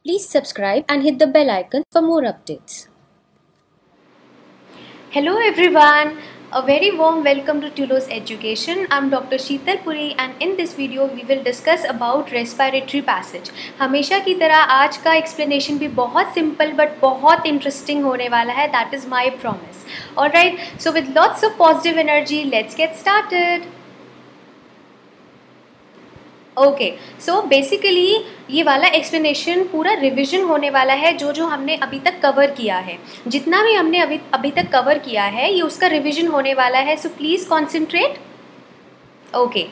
Please subscribe and hit the bell icon for more updates. Hello everyone, a very warm welcome to Tulos Education. I'm Dr. Sheetal Puri and in this video we will discuss about respiratory passage. हमेशा की तरह आज का explanation भी बहुत simple but बहुत interesting होने वाला है. That is my promise. Alright, so with lots of positive energy, let's get started. Okay so basically ये वाला एक्सप्लेनेशन पूरा रिवीजन होने वाला है जो हमने अभी तक कवर किया है. जितना भी हमने अभी तक कवर किया है ये उसका रिवीजन होने वाला है. So please concentrate. ओके,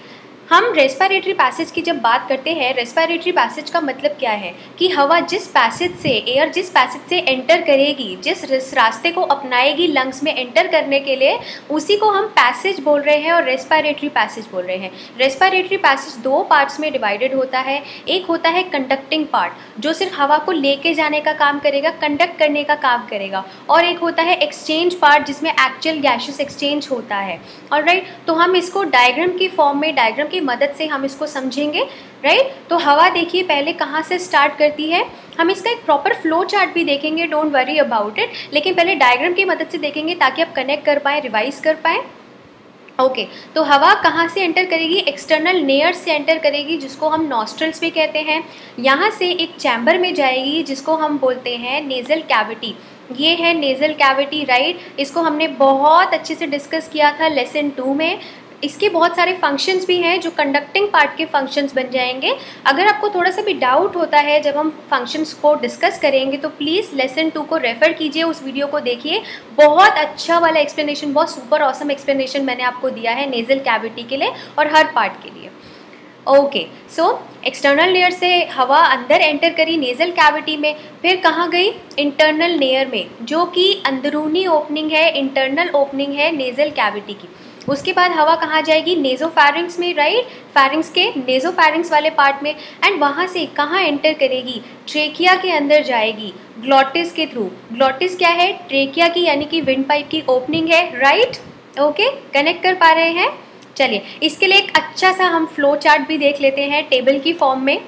हम रेस्पिरेटरी पैसेज की जब बात करते हैं, रेस्पिरेटरी पैसेज का मतलब क्या है कि हवा जिस पैसेज से, एयर जिस पैसेज से एंटर करेगी, जिस रास्ते को अपनाएगी लंग्स में एंटर करने के लिए, उसी को हम पैसेज बोल रहे हैं और रेस्पिरेटरी पैसेज बोल रहे हैं. रेस्पिरेटरी पैसेज दो पार्ट्स में डिवाइडेड होता है. एक होता है कंडक्टिंग पार्ट जो सिर्फ हवा को लेके जाने का काम करेगा, कंडक्ट करने का काम करेगा, और एक होता है एक्सचेंज पार्ट जिसमें एक्चुअल गैसेस एक्सचेंज होता है. ऑलराइट, तो हम इसको डायग्राम की फॉर्म में, डायग्राम की मदद से हम इसको समझेंगे. राइट, तो हवा देखिए पहले कहाँ से स्टार्ट करती है. हम इसका एक प्रॉपर फ्लो चार्ट भी देखेंगे, डोंट वरी अबाउट इट, लेकिन पहले डायग्राम की मदद से देखेंगे ताकि आप कनेक्ट कर पाएँ, रिवाइज कर पाएँ. ओके, तो हवा कहाँ से एंटर करेगी? एक्सटर्नल लेयर से एंटर करेगी जिसको हम नॉस्ट्रल्स भी कहते हैं. यहाँ से एक चैम्बर में जाएगी जिसको हम बोलते हैं नेज़ल कैविटी. ये है नेज़ल कैविटी. राइट, इसको हमने बहुत अच्छे से डिस्कस किया था लेसन 2 में. इसके बहुत सारे फंक्शंस भी हैं जो कंडक्टिंग पार्ट के फंक्शंस बन जाएंगे. अगर आपको थोड़ा सा भी डाउट होता है जब हम फंक्शंस को डिस्कस करेंगे तो प्लीज़ लेसन 2 को रेफ़र कीजिए, उस वीडियो को देखिए. बहुत अच्छा वाला एक्सप्लेनेशन, बहुत सुपर ऑसम एक्सप्लेनेशन मैंने आपको दिया है नेज़ल कैविटी के लिए और हर पार्ट के लिए. ओके, सो एक्सटर्नल लेयर से हवा अंदर एंटर करी नेज़ल कैविटी में, फिर कहाँ गई? इंटरनल लेयर में, जो कि अंदरूनी ओपनिंग है, इंटरनल ओपनिंग है नेज़ल कैविटी की. उसके बाद हवा कहाँ जाएगी? नेज़ोफैरिंक्स में. राइट, फैरिंक्स के नेज़ोफैरिंक्स वाले पार्ट में, एंड वहाँ से कहाँ एंटर करेगी? ट्रेकिया के अंदर जाएगी ग्लॉटिस के थ्रू. ग्लॉटिस क्या है? ट्रेकिया की यानी कि विंड पाइप की ओपनिंग है. राइट, ओके, कनेक्ट कर पा रहे हैं? चलिए, इसके लिए एक अच्छा सा हम फ्लो चार्ट भी देख लेते हैं टेबल की फॉर्म में.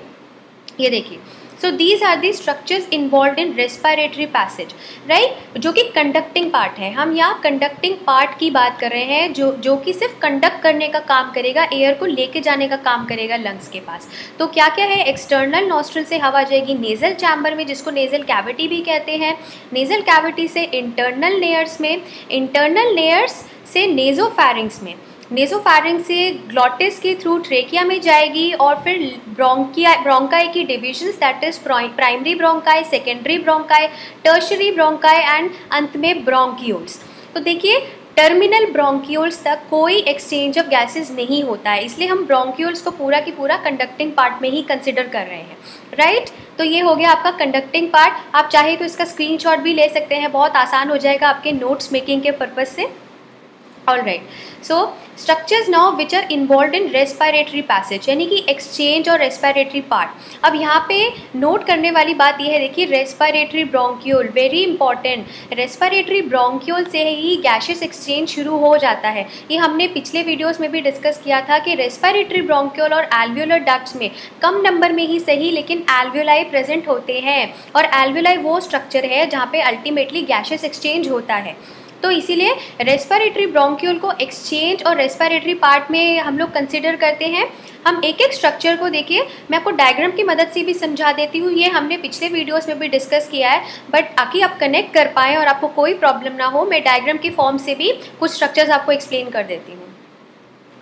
ये देखिए, so these are the structures involve in respiratory passage. Right, जो कि कंडक्टिंग पार्ट है. हम यहाँ कंडक्टिंग पार्ट की बात कर रहे हैं जो कि सिर्फ कंडक्ट करने का काम करेगा, एयर को लेके जाने का काम करेगा लंग्स के पास. तो क्या क्या है? एक्सटर्नल नॉस्ट्रल से हवा जाएगी नेज़ल चैम्बर में जिसको नेज़ल कैविटी भी कहते हैं. नेज़ल कैविटी से इंटरनल लेयर्स में, इंटरनल लेयर्स से नेज़ोफैरिंक्स में, नेज़ोफैरिंक्स से ग्लॉटिस के थ्रू ट्रेकिया में जाएगी, और फिर ब्रोंकाई की divisions, that is primary bronchi, secondary bronchi, tertiary bronchi and अंत में ब्रोंकियोल्स. तो देखिए, टर्मिनल ब्रोंकियोल्स तक कोई एक्सचेंज ऑफ गैसेस नहीं होता है, इसलिए हम ब्रोंकियोल्स को पूरा की पूरा कंडक्टिंग पार्ट में ही कंसिडर कर रहे हैं. राइट, तो ये हो गया आपका कंडक्टिंग पार्ट. आप चाहे तो इसका स्क्रीनशॉट भी ले सकते हैं, बहुत आसान हो जाएगा आपके नोट्स मेकिंग के पर्पज़ से. Alright, so structures now which are involve in respiratory passage, यानी कि एक्सचेंज और रेस्पिरेटरी पार्ट. अब यहाँ पे नोट करने वाली बात यह है, देखिए, respiratory bronchiole, very important. Respiratory bronchiole से ही गैसेस एक्सचेंज शुरू हो जाता है. ये हमने पिछले वीडियोस में भी डिस्कस किया था कि रेस्पिरेटरी ब्रोंक्यूल और एल्वियोलर डक्ट्स में कम नंबर में ही सही लेकिन एल्वियोलाई प्रेजेंट होते हैं, और एल्वियोलाई वो स्ट्रक्चर है जहाँ पे अल्टीमेटली गैसेस एक्सचेंज होता है. तो इसीलिए रेस्पिरेटरी ब्रोंक्यूल को एक्सचेंज और रेस्पिरेटरी पार्ट में हम लोग कंसिडर करते हैं. हम एक एक स्ट्रक्चर को देखिए, मैं आपको डायग्राम की मदद से भी समझा देती हूँ. ये हमने पिछले वीडियोस में भी डिस्कस किया है, बट ताकि आप कनेक्ट कर पाएँ और आपको कोई प्रॉब्लम ना हो, मैं डायग्राम की फॉर्म से भी कुछ स्ट्रक्चर्स आपको एक्सप्लेन कर देती हूँ.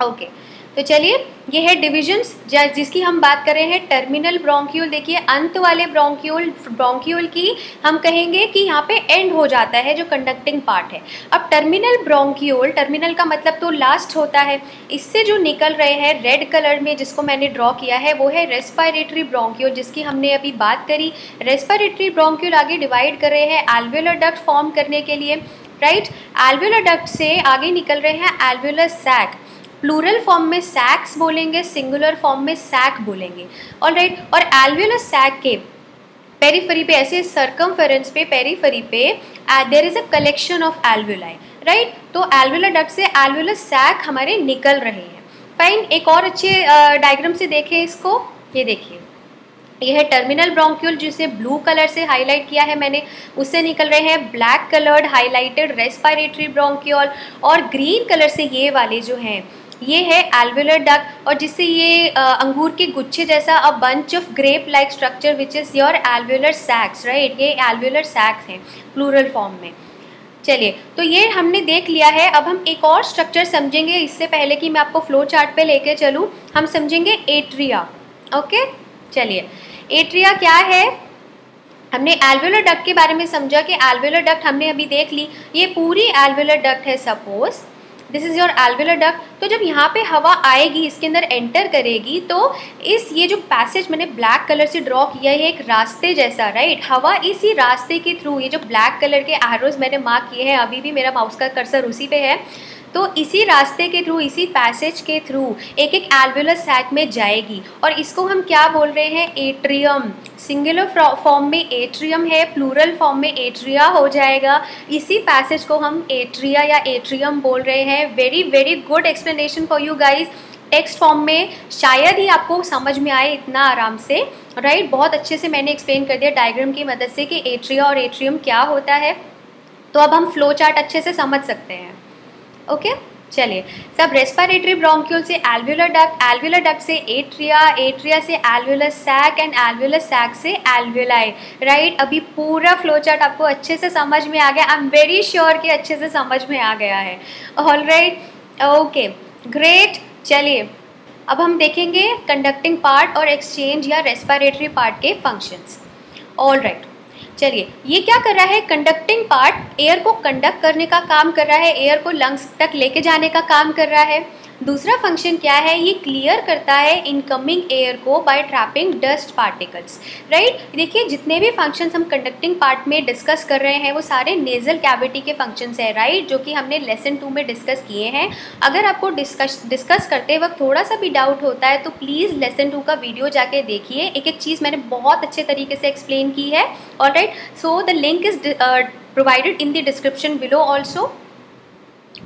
ओके, तो चलिए, ये है डिविजन्स जिसकी हम बात कर रहे हैं. टर्मिनल ब्रोंक्यूल, देखिए अंत वाले ब्रोंक्यूल की हम कहेंगे कि यहाँ पे एंड हो जाता है जो कंडक्टिंग पार्ट है. अब टर्मिनल ब्रोंक्यूल, टर्मिनल का मतलब तो लास्ट होता है. इससे जो निकल रहे हैं रेड कलर में जिसको मैंने ड्रॉ किया है वो है रेस्पिरेटरी ब्रोंक्यूल जिसकी हमने अभी बात करी. रेस्पिरेटरी ब्रोंक्यूल आगे डिवाइड कर रहे हैं एल्वियोलर डक्ट फॉर्म करने के लिए. राइट, एल्वियोलर डक्ट से आगे निकल रहे हैं एल्वियोलर सैक. प्लूरल फॉर्म में सैक्स बोलेंगे, सिंगुलर फॉर्म में सैक बोलेंगे. ऑलराइट, और एल्वियोलर सैक के पेरिफेरी पे, ऐसे सर्कमफेरेंस पे, पेरिफेरी पे there is a collection of alveoli. Right, तो एल्वियोलर डक्ट से एल्वियोलर सैक हमारे निकल रहे हैं. फाइन, एक और अच्छे डायग्राम से देखें इसको. ये देखिए, ये है टर्मिनल ब्रोंक्यूल, जिसे ब्लू कलर से हाईलाइट किया है मैंने, उससे निकल रहे हैं black coloured highlighted respiratory bronchiole, और ग्रीन कलर से ये वाले जो हैं ये है एल्वेलर डक्ट, और जिससे ये अंगूर के गुच्छे जैसा a bunch of grape like structure which is your alveolar sacs, right. ये एल्वेलर सैक्स हैं प्लूरल फॉर्म में। चलिए, तो ये हमने देख लिया है। अब हम एक और स्ट्रक्चर समझेंगे। इससे पहले कि मैं आपको फ्लो चार्ट पे लेके चलूँ, हम समझेंगे एट्रिया। ओके, चलिए, एट्रिया क्या है। हमने एल्वेलर डक्ट के बारे में समझा कि एल्वेलर डक्ट हमने अभी देख ली, ये पूरी एल्वेलर डक्ट है। Suppose this is your alveolar duct. तो जब यहाँ पे हवा आएगी, इसके अंदर एंटर करेगी, तो ये जो पैसेज मैंने ब्लैक कलर से ड्रॉ किया है, एक रास्ते जैसा, राइट। हवा इसी रास्ते के थ्रू, ये जो ब्लैक कलर के एरोज मैंने मार्क किए हैं, अभी भी मेरा माउस का कर्सर उसी पे है, तो इसी रास्ते के थ्रू, इसी पैसेज के थ्रू एक एक एल्वेलर सैक में जाएगी, और इसको हम क्या बोल रहे हैं, एट्रियम। सिंगुलर फॉर्म में एट्रियम है, प्लूरल फॉर्म में एट्रिया हो जाएगा। इसी पैसेज को हम एट्रिया या एट्रियम बोल रहे हैं। Very very good explanation for you guys. Text form में शायद ही आपको समझ में आए इतना आराम से, राइट। बहुत अच्छे से मैंने एक्सप्लेन कर दिया डायग्राम की मदद से कि एट्रिया और एट्रियम क्या होता है। तो अब हम फ्लो चार्ट अच्छे से समझ सकते हैं। ओके, चलिए, सब रेस्पिरेटरी ब्रोंक्यूल से एल्वेलर डक्ट, एल्वेलर डक्ट से एट्रिया, एट्रिया से alveolar sac, and alveolar sac से एल्वेलाई, राइट। अभी पूरा फ्लो चार्ट आपको अच्छे से समझ में आ गया। आई एम वेरी श्योर कि अच्छे से समझ में आ गया है। All right, okay, great. चलिए, अब हम देखेंगे कंडक्टिंग पार्ट और एक्सचेंज या रेस्पिरेटरी पार्ट के फंक्शंस। ऑल राइट, चलिए, ये क्या कर रहा है, कंडक्टिंग पार्ट एयर को कंडक्ट करने का काम कर रहा है, एयर को लंग्स तक लेके जाने का काम कर रहा है। दूसरा फंक्शन क्या है, ये क्लियर करता है इनकमिंग एयर को by trapping dust particles, right. देखिए, जितने भी फंक्शंस हम कंडक्टिंग पार्ट में डिस्कस कर रहे हैं वो सारे नेजल कैविटी के फंक्शंस हैं, राइट, जो कि हमने लेसन 2 में डिस्कस किए हैं। अगर आपको डिस्कस करते वक्त थोड़ा सा भी डाउट होता है तो प्लीज़ लेसन 2 का वीडियो जाके देखिए। एक एक चीज़ मैंने बहुत अच्छे तरीके से एक्सप्लेन की है। All right, so the link is provided in the description below also.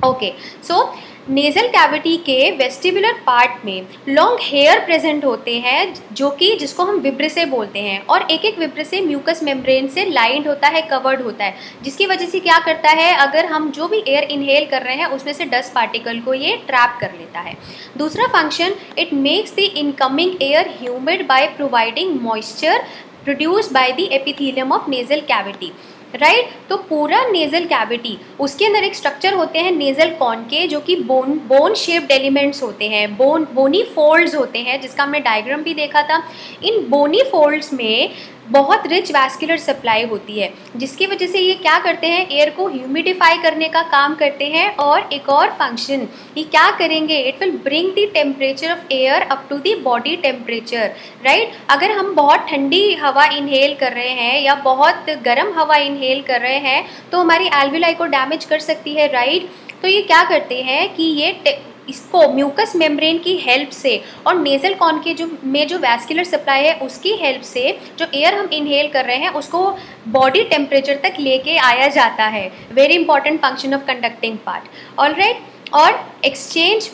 Okay, so nasal cavity के वेस्टिबुलर पार्ट में लॉन्ग हेयर प्रेजेंट होते हैं, जिसको हम विब्रिसे बोलते हैं, और एक एक विब्रिसे म्यूकस मेम्ब्रेन से लाइंड होता है, कवर्ड होता है, जिसकी वजह से क्या करता है, अगर हम जो भी एयर इनहेल कर रहे हैं उसमें से डस्ट पार्टिकल को ये ट्रैप कर लेता है। दूसरा function, it makes the incoming air humid by providing moisture produced by the epithelium of nasal cavity, right. तो पूरा नेजल कैविटी, उसके अंदर एक स्ट्रक्चर होते हैं नेजल कॉन के, जो कि बोन शेप्ड एलिमेंट्स होते हैं, बोनी फोल्ड्स होते हैं, जिसका हमने डायग्राम भी देखा था। इन बोनी फोल्ड्स में बहुत रिच वैस्कुलर सप्लाई होती है, जिसकी वजह से ये क्या करते हैं, एयर को ह्यूमिडिफाई करने का काम करते हैं। और एक और फंक्शन ये क्या करेंगे, it will bring the temperature of air up to the body temperature, right. अगर हम बहुत ठंडी हवा इनहेल कर रहे हैं या बहुत गर्म हवा इनहेल कर रहे हैं तो हमारी एल्वेलाई को डैमेज कर सकती है, राइट। तो ये क्या करते हैं कि ये इसको म्यूकस मेम्ब्रेन की हेल्प से और नेजल कॉन के जो वैस्कुलर सप्लाई है उसकी हेल्प से जो एयर हम इनहेल कर रहे हैं उसको बॉडी टेम्परेचर तक लेके आया जाता है। Very important function of conducting part. All right, और एक्सचेंज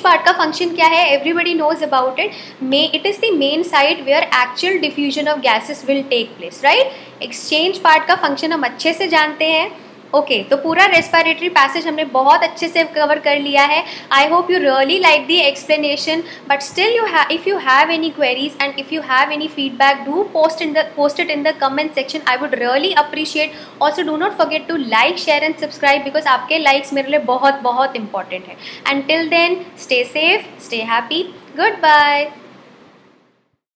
पार्ट का फंक्शन क्या है, everybody knows about it. It is the main site where actual diffusion of gases will take place, right. Exchange part का function हम अच्छे से जानते हैं। ओके, तो पूरा रेस्पिरेटरी पैसेज हमने बहुत अच्छे से कवर कर लिया है। I hope you really like the explanation, but still if you have any queries and if you have any feedback, do post it in the comment section. I would really appreciate. Also do not forget to like, share and subscribe because आपके likes मेरे लिए बहुत बहुत important है. Until then, stay safe, stay happy, goodbye.